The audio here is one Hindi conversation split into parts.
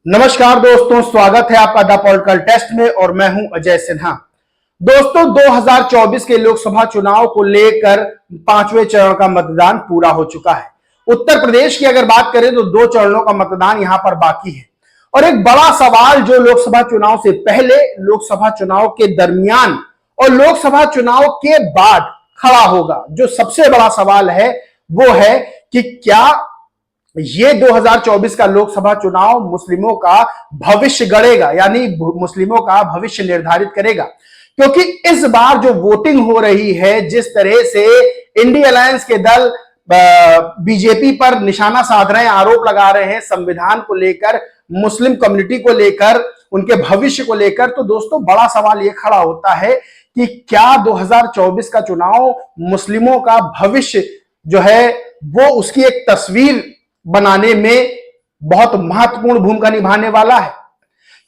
नमस्कार दोस्तों, स्वागत है आपका द पॉलिटिकल टेस्ट में और मैं हूं अजय सिन्हा। दोस्तों, 2024 के लोकसभा चुनाव को लेकर पांचवें चरण का मतदान पूरा हो चुका है। उत्तर प्रदेश की अगर बात करें तो 2 चरणों का मतदान यहां पर बाकी है और एक बड़ा सवाल जो लोकसभा चुनाव से पहले, लोकसभा चुनाव के दरमियान और लोकसभा चुनाव के बाद खड़ा होगा, जो सबसे बड़ा सवाल है वो है कि क्या ये 2024 का लोकसभा चुनाव मुस्लिमों का भविष्य गढ़ेगा, यानी मुस्लिमों का भविष्य निर्धारित करेगा। क्योंकि इस बार जो वोटिंग हो रही है, जिस तरह से इंडिया अलायंस के दल बीजेपी पर निशाना साध रहे हैं, आरोप लगा रहे हैं संविधान को लेकर, मुस्लिम कम्युनिटी को लेकर, उनके भविष्य को लेकर, तो दोस्तों बड़ा सवाल यह खड़ा होता है कि क्या 2024 का चुनाव मुस्लिमों का भविष्य जो है वो उसकी एक तस्वीर बनाने में बहुत महत्वपूर्ण भूमिका निभाने वाला है।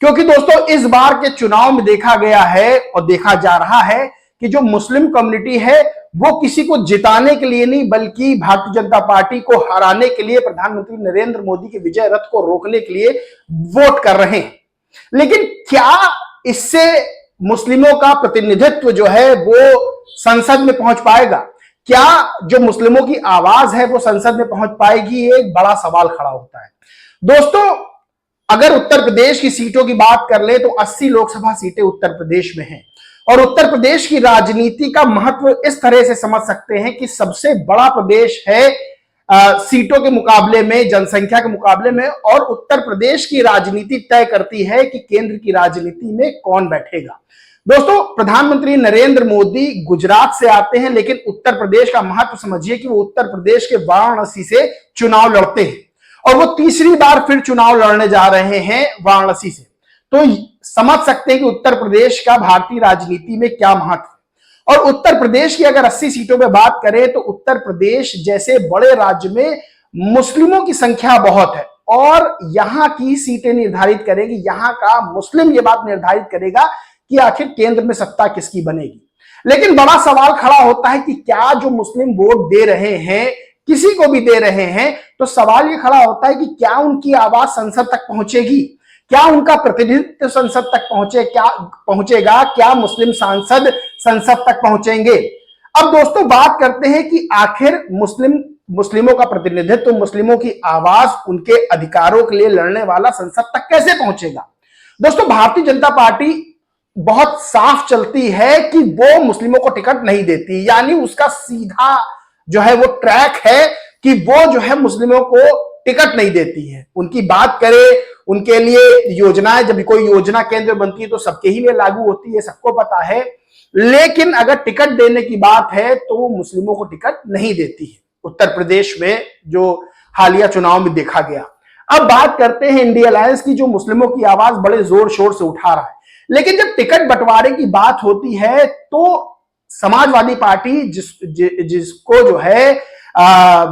क्योंकि दोस्तों इस बार के चुनाव में देखा गया है और देखा जा रहा है कि जो मुस्लिम कम्युनिटी है वो किसी को जिताने के लिए नहीं, बल्कि भारतीय जनता पार्टी को हराने के लिए, प्रधानमंत्री नरेंद्र मोदी के विजय रथ को रोकने के लिए वोट कर रहे हैं। लेकिन क्या इससे मुस्लिमों का प्रतिनिधित्व जो है वो संसद में पहुंच पाएगा? क्या जो मुस्लिमों की आवाज है वो संसद में पहुंच पाएगी? ये एक बड़ा सवाल खड़ा होता है। दोस्तों, अगर उत्तर प्रदेश की सीटों की बात कर ले तो 80 लोकसभा सीटें उत्तर प्रदेश में हैं और उत्तर प्रदेश की राजनीति का महत्व इस तरह से समझ सकते हैं कि सबसे बड़ा प्रदेश है सीटों के मुकाबले में, जनसंख्या के मुकाबले में, और उत्तर प्रदेश की राजनीति तय करती है कि केंद्र की राजनीति में कौन बैठेगा। दोस्तों, प्रधानमंत्री नरेंद्र मोदी गुजरात से आते हैं, लेकिन उत्तर प्रदेश का महत्व समझिए कि वो उत्तर प्रदेश के वाराणसी से चुनाव लड़ते हैं और वो तीसरी बार फिर चुनाव लड़ने जा रहे हैं वाराणसी से। तो समझ सकते हैं कि उत्तर प्रदेश का भारतीय राजनीति में क्या महत्व है। और उत्तर प्रदेश की अगर 80 सीटों में बात करें तो उत्तर प्रदेश जैसे बड़े राज्य में मुस्लिमों की संख्या बहुत है और यहां की सीटें निर्धारित करेंगी, यहां का मुस्लिम ये बात निर्धारित करेगा कि आखिर केंद्र में सत्ता किसकी बनेगी। लेकिन बड़ा सवाल खड़ा होता है कि क्या जो मुस्लिम वोट दे रहे हैं, किसी को भी दे रहे हैं, तो सवाल ये खड़ा होता है कि क्या उनकी आवाज संसद तक पहुंचेगी? क्या उनका प्रतिनिधित्व संसद तक पहुंचेगा? क्या मुस्लिम सांसद संसद तक पहुंचेंगे? अब दोस्तों बात करते हैं कि आखिर मुस्लिमों का प्रतिनिधित्व, मुस्लिमों की आवाज, उनके अधिकारों के लिए लड़ने वाला संसद तक कैसे पहुंचेगा? दोस्तों, भारतीय जनता पार्टी बहुत साफ चलती है कि वो मुस्लिमों को टिकट नहीं देती, यानी उसका सीधा जो है वो ट्रैक है कि वो जो है मुस्लिमों को टिकट नहीं देती है। उनकी बात करें, उनके लिए योजनाएं, जब कोई योजना केंद्र में बनती है तो सबके ही लिए लागू होती है, सबको पता है। लेकिन अगर टिकट देने की बात है तो वो मुस्लिमों को टिकट नहीं देती है, उत्तर प्रदेश में जो हालिया चुनाव में देखा गया। अब बात करते हैं इंडिया अलायंस की, जो मुस्लिमों की आवाज बड़े जोर शोर से उठा रहा है। लेकिन जब टिकट बंटवारे की बात होती है तो समाजवादी पार्टी जिसको जो है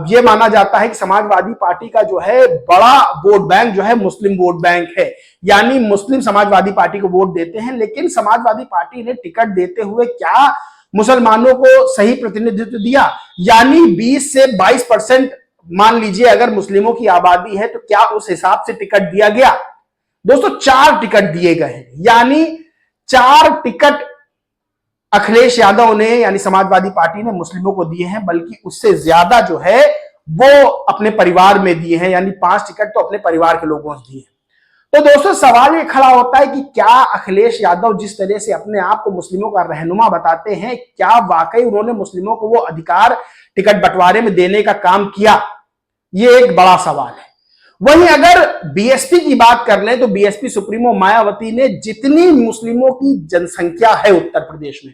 ये माना जाता है कि समाजवादी पार्टी का जो है बड़ा वोट बैंक जो है मुस्लिम वोट बैंक है, यानी मुस्लिम समाजवादी पार्टी को वोट देते हैं। लेकिन समाजवादी पार्टी ने टिकट देते हुए क्या मुसलमानों को सही प्रतिनिधित्व दिया? यानी 20 से 22% मान लीजिए अगर मुस्लिमों की आबादी है तो क्या उस हिसाब से टिकट दिया गया? दोस्तों 4 टिकट दिए गए हैं, यानी 4 टिकट अखिलेश यादव ने, यानी समाजवादी पार्टी ने मुस्लिमों को दिए हैं, बल्कि उससे ज्यादा जो है वो अपने परिवार में दिए हैं, यानी 5 टिकट तो अपने परिवार के लोगों से दिए हैं। तो दोस्तों सवाल ये खड़ा होता है कि क्या अखिलेश यादव जिस तरह से अपने आप को मुस्लिमों का रहनुमा बताते हैं, क्या वाकई उन्होंने मुस्लिमों को वो अधिकार टिकट बंटवारे में देने का काम किया? ये एक बड़ा सवाल है। वहीं अगर बीएसपी की बात कर लें तो बीएसपी सुप्रीमो मायावती ने जितनी मुस्लिमों की जनसंख्या है उत्तर प्रदेश में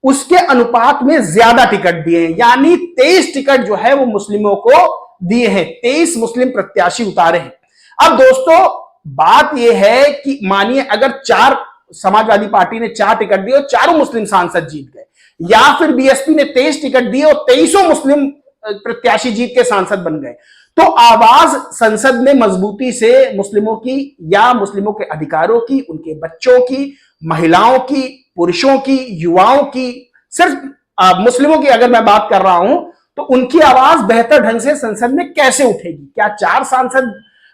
उसके अनुपात में ज्यादा टिकट दिए हैं, यानी 23 टिकट जो है वो मुस्लिमों को दिए हैं, 23 मुस्लिम प्रत्याशी उतारे हैं। अब दोस्तों बात यह है कि मानिए अगर 4 समाजवादी पार्टी ने 4 टिकट दिए और चारों मुस्लिम सांसद जीत गए, या फिर बीएसपी ने 23 टिकट दिए और 23 मुस्लिम प्रत्याशी जीत के सांसद बन गए, तो आवाज संसद में मजबूती से मुस्लिमों की या मुस्लिमों के अधिकारों की, उनके बच्चों की, महिलाओं की, पुरुषों की, युवाओं की, सिर्फ मुस्लिमों की अगर मैं बात कर रहा हूं तो उनकी आवाज बेहतर ढंग से संसद में कैसे उठेगी? क्या 4 सांसद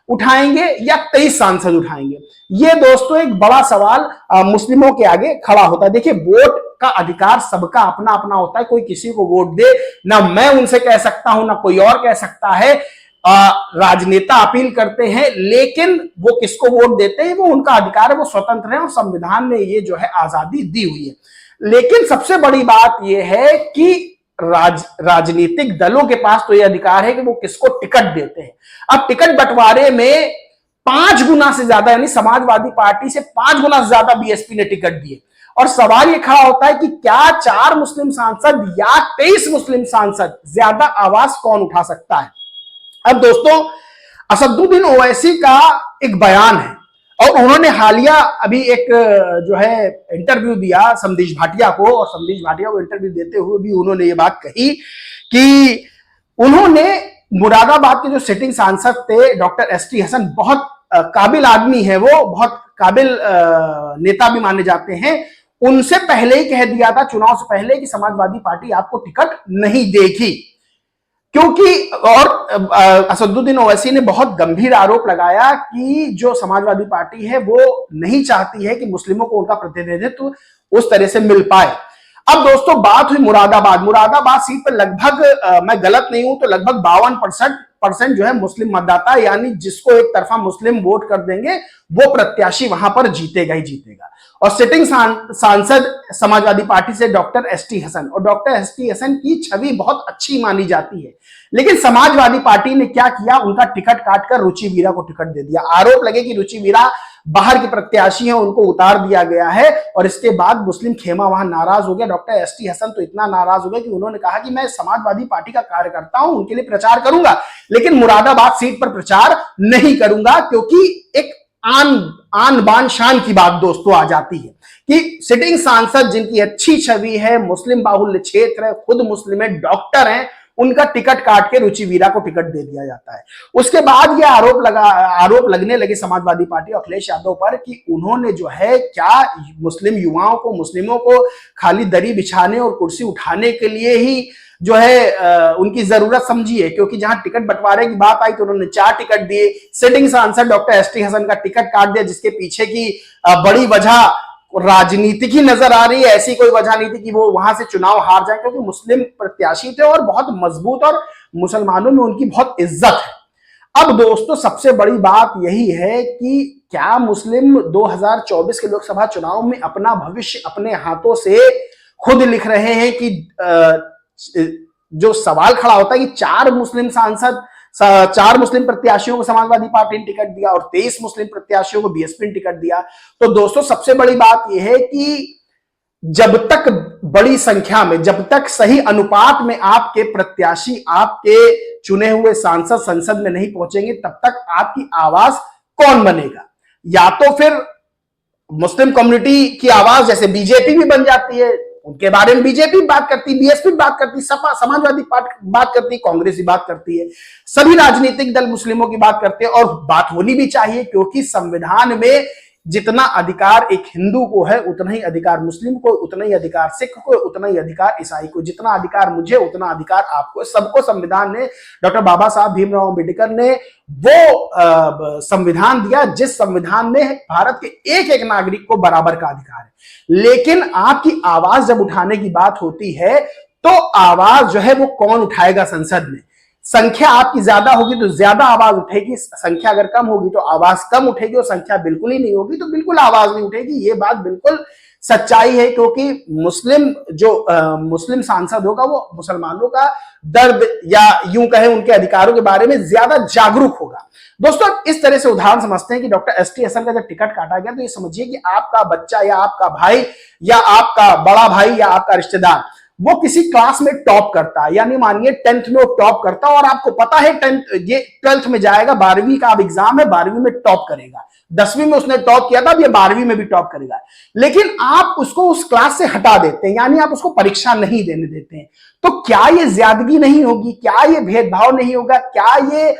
उठाएंगे या 23 सांसद उठाएंगे? ये दोस्तों एक बड़ा सवाल मुस्लिमों के आगे खड़ा होता है। देखिए, वोट का अधिकार सबका अपना अपना होता है, कोई किसी को वोट दे, ना मैं उनसे कह सकता हूं ना कोई और कह सकता है। राजनेता अपील करते हैं, लेकिन वो किसको वोट देते हैं वो उनका अधिकार है, वो स्वतंत्र है और संविधान ने ये जो है आजादी दी हुई है। लेकिन सबसे बड़ी बात यह है कि राजनीतिक दलों के पास तो यह अधिकार है कि वो किसको टिकट देते हैं। अब टिकट बंटवारे में 5 गुना से ज्यादा, यानी समाजवादी पार्टी से 5 गुना से ज्यादा बीएसपी ने टिकट दिए। और सवाल यह खड़ा होता है कि क्या 4 मुस्लिम सांसद या 23 मुस्लिम सांसद, ज्यादा आवाज कौन उठा सकता है? अब दोस्तों, असदुद्दीन ओवैसी का एक बयान है और उन्होंने हालिया अभी एक जो है इंटरव्यू दिया समदीश भाटिया को, और समदीश भाटिया को इंटरव्यू देते हुए भी उन्होंने ये बात कही कि उन्होंने मुरादाबाद के जो सिटिंग सांसद थे डॉक्टर एसटी हसन, बहुत काबिल आदमी है, वो बहुत काबिल नेता भी माने जाते हैं, उनसे पहले ही कह दिया था चुनाव से पहले कि समाजवादी पार्टी आपको टिकट नहीं देगी। क्योंकि और असदुद्दीन ओवैसी ने बहुत गंभीर आरोप लगाया कि जो समाजवादी पार्टी है वो नहीं चाहती है कि मुस्लिमों को उनका प्रतिनिधित्व उस तरह से मिल पाए। अब दोस्तों, बात हुई मुरादाबाद सीट पर लगभग, मैं गलत नहीं हूं तो लगभग 52% जो है मुस्लिम मतदाता, यानी जिसको एक तरफा मुस्लिम वोट कर देंगे वो प्रत्याशी वहां पर जीतेगा ही जीतेगा। और सिटिंग सांसद समाजवादी पार्टी से डॉक्टर एसटी हसन, और डॉक्टर एसटी हसन की छवि बहुत अच्छी मानी जाती है, लेकिन समाजवादी पार्टी ने क्या किया, उनका टिकट काटकर रुचि वीरा को टिकट दे दिया। आरोप लगे कि रुचि वीरा बाहर की प्रत्याशी है, उनको उतार दिया गया है, और इसके बाद मुस्लिम खेमा वहां नाराज हो गया। डॉक्टर एसटी हसन तो इतना नाराज हो गए कि उन्होंने कहा कि मैं समाजवादी पार्टी का कार्यकर्ता हूं, उनके लिए प्रचार करूंगा, लेकिन मुरादाबाद सीट पर प्रचार नहीं करूंगा, क्योंकि एक आन बान शान की बात दोस्तों आ जाती है कि सिटिंग सांसद जिनकी अच्छी छवि है, मुस्लिम बाहुल्य क्षेत्र है, खुद मुस्लिम है, डॉक्टर हैं, उनका टिकट काट के रुचि वीरा को टिकट दे दिया जाता है। उसके बाद यह आरोप लगने लगे समाजवादी पार्टी अखिलेश यादव पर कि उन्होंने जो है क्या मुस्लिम युवाओं को, मुस्लिमों को खाली दरी बिछाने और कुर्सी उठाने के लिए ही जो है उनकी जरूरत समझी है, क्योंकि जहां टिकट बंटवारे की बात आई तो उन्होंने 4 टिकट दिए। सिटिंग सांसद डॉक्टर एसटी हसन का टिकट काट दिया, जिसके पीछे की बड़ी वजह राजनीतिक ही नजर आ रही है। ऐसी कोई वजह नहीं थी कि वो वहां से चुनाव हार जाए, क्योंकि मुस्लिम प्रत्याशी थे और बहुत मजबूत और मुसलमानों में उनकी बहुत इज्जत है। अब दोस्तों, सबसे बड़ी बात यही है कि क्या मुस्लिम 2024 के लोकसभा चुनाव में अपना भविष्य अपने हाथों से खुद लिख रहे हैं कि जो सवाल खड़ा होता है कि 4 मुस्लिम प्रत्याशियों को समाजवादी पार्टी ने टिकट दिया और 23 मुस्लिम प्रत्याशियों को बीएसपी ने टिकट दिया, तो दोस्तों सबसे बड़ी बात यह है कि जब तक बड़ी संख्या में, जब तक सही अनुपात में आपके प्रत्याशी, आपके चुने हुए सांसद संसद में नहीं पहुंचेंगे, तब तक आपकी आवाज कौन बनेगा? या तो फिर मुस्लिम कम्युनिटी की आवाज, जैसे बीजेपी भी बन जाती है, उनके बारे में बीजेपी बात करती, बीएसपी बात करती, सपा समाजवादी पार्टी बात करती, कांग्रेस भी बात करती है, सभी राजनीतिक दल मुस्लिमों की बात करते हैं, और बात होनी भी चाहिए, क्योंकि संविधान में जितना अधिकार एक हिंदू को है उतना ही अधिकार मुस्लिम को, उतना ही अधिकार सिख को, उतना ही अधिकार ईसाई को। जितना अधिकार मुझे उतना अधिकार आपको, सबको संविधान ने, डॉक्टर बाबा साहब भीमराव अम्बेडकर ने वो संविधान दिया जिस संविधान में भारत के एक एक नागरिक को बराबर का अधिकार है। लेकिन आपकी आवाज जब उठाने की बात होती है तो आवाज जो है वो कौन उठाएगा संसद में? संख्या आपकी ज्यादा होगी तो ज्यादा आवाज उठेगी, संख्या अगर कम होगी तो आवाज कम उठेगी, और संख्या बिल्कुल ही नहीं होगी तो बिल्कुल आवाज नहीं उठेगी। ये बात बिल्कुल सच्चाई है, क्योंकि मुस्लिम सांसद होगा वो मुसलमानों का दर्द या यूं कहें उनके अधिकारों के बारे में ज्यादा जागरूक होगा। दोस्तों, इस तरह से उदाहरण समझते हैं कि डॉक्टर एसटी हसन का जब टिकट काटा गया तो ये समझिए कि आपका बच्चा या आपका भाई या आपका बड़ा भाई या आपका रिश्तेदार वो किसी क्लास में टॉप करता है, यानी मानिए 10th में वो टॉप करता है, और आपको पता है 12th में जाएगा, 12वीं का अब एग्जाम है, 12वीं में टॉप करेगा, 10वीं में उसने टॉप किया था, अब ये 12वीं में भी टॉप करेगा, लेकिन आप उसको उस क्लास से हटा देते हैं, यानी आप उसको परीक्षा नहीं देने देते हैं। तो क्या ये ज्यादगी नहीं होगी? क्या ये भेदभाव नहीं होगा? क्या ये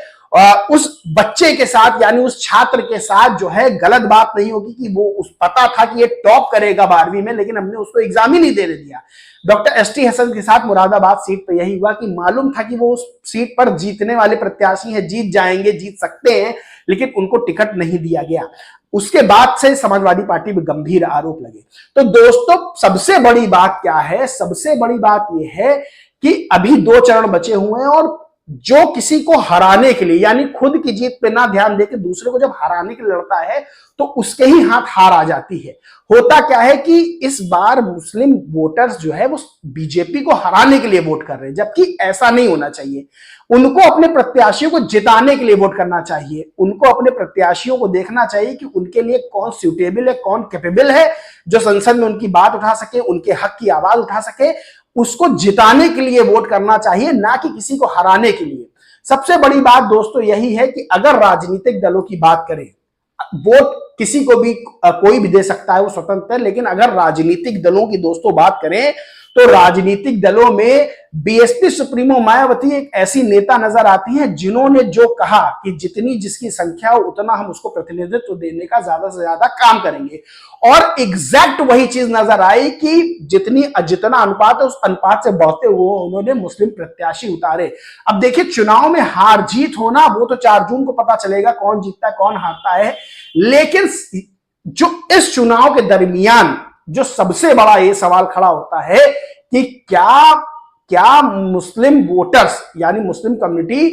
उस बच्चे के साथ यानी उस छात्र के साथ जो है गलत बात नहीं होगी कि वो उस पता था कि ये टॉप करेगा 12वीं में, लेकिन हमने उसको एग्जाम ही नहीं देने दिया। डॉक्टर एसटी हसन के साथ मुरादाबाद सीट पर यही हुआ कि मालूम था कि वो उस सीट पर जीतने वाले प्रत्याशी हैं, जीत जाएंगे, जीत सकते हैं, लेकिन उनको टिकट नहीं दिया गया। उसके बाद से समाजवादी पार्टी में गंभीर आरोप लगे। तो दोस्तों सबसे बड़ी बात क्या है, सबसे बड़ी बात यह है कि अभी 2 चरण बचे हुए हैं और जो किसी को हराने के लिए यानी खुद की जीत पे ना ध्यान देकर दूसरे को जब हराने के लिए लड़ता है तो उसके ही हाथ हार आ जाती है। होता क्या है कि इस बार मुस्लिम वोटर्स जो है वो बीजेपी को हराने के लिए वोट कर रहे हैं, जबकि ऐसा नहीं होना चाहिए। उनको अपने प्रत्याशियों को जिताने के लिए वोट करना चाहिए। उनको अपने प्रत्याशियों को देखना चाहिए कि उनके लिए कौन सूटेबल है, कौन कैपेबल है, जो संसद में उनकी बात उठा सके, उनके हक की आवाज उठा सके। उसको जिताने के लिए वोट करना चाहिए, ना कि किसी को हराने के लिए। सबसे बड़ी बात दोस्तों यही है कि अगर राजनीतिक दलों की बात करें, वोट किसी को भी कोई भी दे सकता है, वो स्वतंत्र है, लेकिन अगर राजनीतिक दलों की दोस्तों बात करें तो राजनीतिक दलों में बीएसपी सुप्रीमो मायावती एक ऐसी नेता नजर आती है जिन्होंने जो कहा कि जितनी जिसकी संख्या हो उतना हम उसको प्रतिनिधित्व देने का ज्यादा से ज्यादा काम करेंगे, और एग्जैक्ट वही चीज नजर आई कि जितना अनुपात है उस अनुपात से बढ़ते हुए उन्होंने मुस्लिम प्रत्याशी उतारे। अब देखिए चुनाव में हार जीत होना वो तो 4 जून को पता चलेगा कौन जीतता है कौन हारता है, लेकिन जो इस चुनाव के दरमियान जो सबसे बड़ा ये सवाल खड़ा होता है कि क्या मुस्लिम वोटर्स यानी मुस्लिम कम्युनिटी,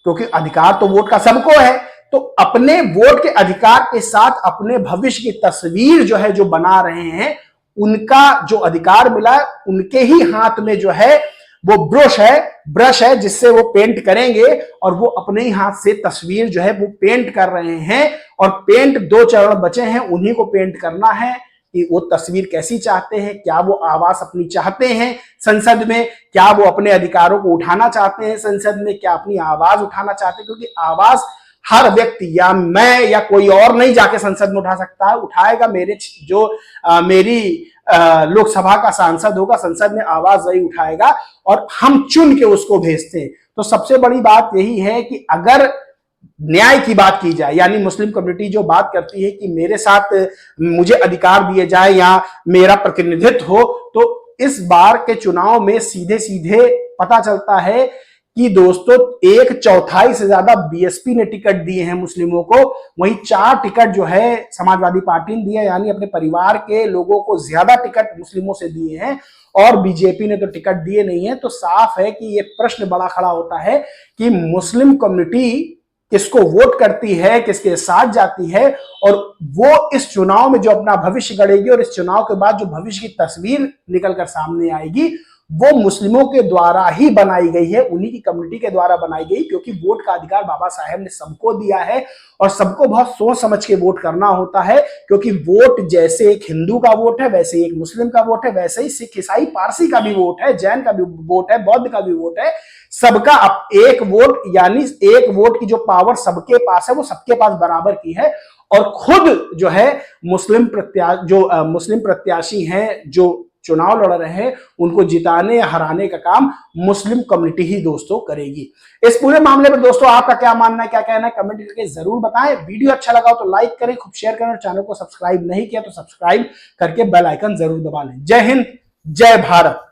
क्योंकि अधिकार तो वोट का सबको है, तो अपने वोट के अधिकार के साथ अपने भविष्य की तस्वीर जो है जो बना रहे हैं, उनका जो अधिकार मिला है उनके ही हाथ में जो है वो ब्रश है जिससे वो पेंट करेंगे, और वो अपने ही हाथ से तस्वीर जो है वो पेंट कर रहे हैं। और पेंट 2 चरण बचे हैं, उन्हीं को पेंट करना है कि वो तस्वीर कैसी चाहते हैं। क्या वो आवाज अपनी चाहते हैं संसद में, क्या वो अपने अधिकारों को उठाना चाहते हैं संसद में, क्या अपनी आवाज उठाना चाहते हैं, क्योंकि आवाज हर व्यक्ति या मैं या कोई और नहीं जाके संसद में उठा सकता है, उठाएगा मेरी लोकसभा का सांसद होगा, संसद में आवाज वही उठाएगा और हम चुन के उसको भेजते हैं। तो सबसे बड़ी बात यही है कि अगर न्याय की बात की जाए, यानी मुस्लिम कम्युनिटी जो बात करती है कि मेरे साथ मुझे अधिकार दिए जाए या मेरा प्रतिनिधित्व हो, तो इस बार के चुनाव में सीधे सीधे पता चलता है कि दोस्तों 1/4 से ज्यादा बीएसपी ने टिकट दिए हैं मुस्लिमों को, वहीं 4 टिकट जो है समाजवादी पार्टी ने दिए, यानी अपने परिवार के लोगों को ज्यादा टिकट मुस्लिमों से दिए हैं, और बीजेपी ने तो टिकट दिए नहीं है। तो साफ है कि ये प्रश्न बड़ा खड़ा होता है कि मुस्लिम कम्युनिटी किसको वोट करती है, किसके साथ जाती है, और वो इस चुनाव में जो अपना भविष्य गढ़ेगी और इस चुनाव के बाद जो भविष्य की तस्वीर निकलकर सामने आएगी वो मुस्लिमों के द्वारा ही बनाई गई है, उन्हीं की कम्युनिटी के द्वारा बनाई गई, क्योंकि वोट का अधिकार बाबा साहेब ने सबको दिया है और सबको बहुत सोच समझ के वोट करना होता है, क्योंकि वोट जैसे एक हिंदू का वोट है, वैसे ही एक मुस्लिम का वोट है, वैसे ही सिख ईसाई पारसी का भी वोट है, जैन का भी वोट है, बौद्ध का भी वोट है। सबका अब एक वोट, यानी एक वोट की जो पावर सबके पास है वो सबके पास बराबर की है। और खुद जो है मुस्लिम प्रत्याशी हैं जो चुनाव लड़ रहे हैं, उनको जिताने या हराने का काम मुस्लिम कम्युनिटी ही दोस्तों करेगी। इस पूरे मामले में दोस्तों आपका क्या मानना है, क्या कहना है, कमेंट करके जरूर बताएं। वीडियो अच्छा लगा हो तो लाइक करें, खूब शेयर करें, और चैनल को सब्सक्राइब नहीं किया तो सब्सक्राइब करके बेल आइकन जरूर दबा लें। जय हिंद, जय भारत।